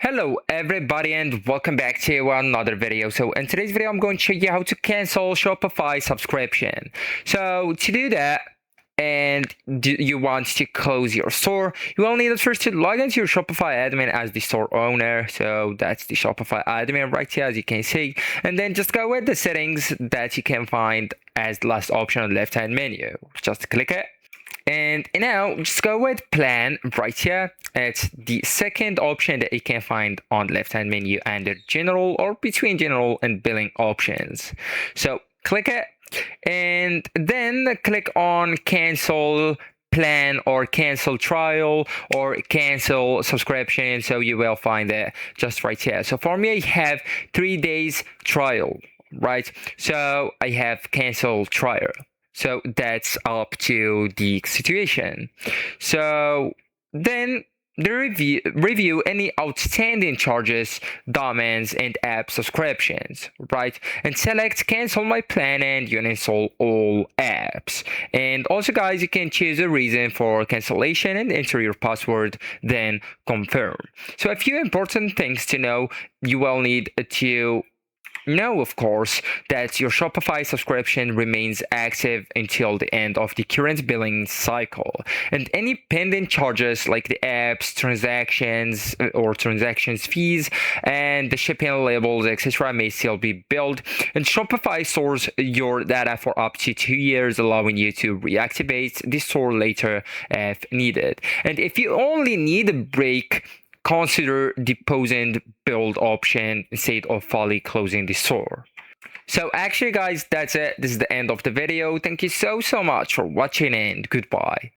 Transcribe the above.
Hello everybody and welcome back to another video. So in today's video I'm going to show you how to cancel Shopify subscription. So to do that, and you want to close your store, you will need first to log into your Shopify admin as the store owner. So that's the Shopify admin right here, as you can see, and then just go with the settings that you can find as the last option on the left hand menu. Just click it. And now just go with plan right here. It's the second option that you can find on the left hand menu under general or between general and billing options. So click it and then click on cancel plan or cancel trial or cancel subscription. So you will find it just right here. So for me, I have 3 days trial, right? So I have cancel trial. So that's up to the situation. So then the review any outstanding charges, domains, and app subscriptions, right? And select cancel my plan and uninstall all apps. And also, guys, you can choose a reason for cancellation and enter your password, then confirm. So a few important things to know: you will need to know, of course, that your Shopify subscription remains active until the end of the current billing cycle, and any pending charges like the apps, transactions or transactions fees, and the shipping labels, etc., may still be billed. And Shopify stores your data for up to 2 years, allowing you to reactivate the store later if needed. And if you only need a break, consider the pause and build option instead of fully closing the store. So actually, guys, that's it. This is the end of the video. Thank you so much for watching and goodbye.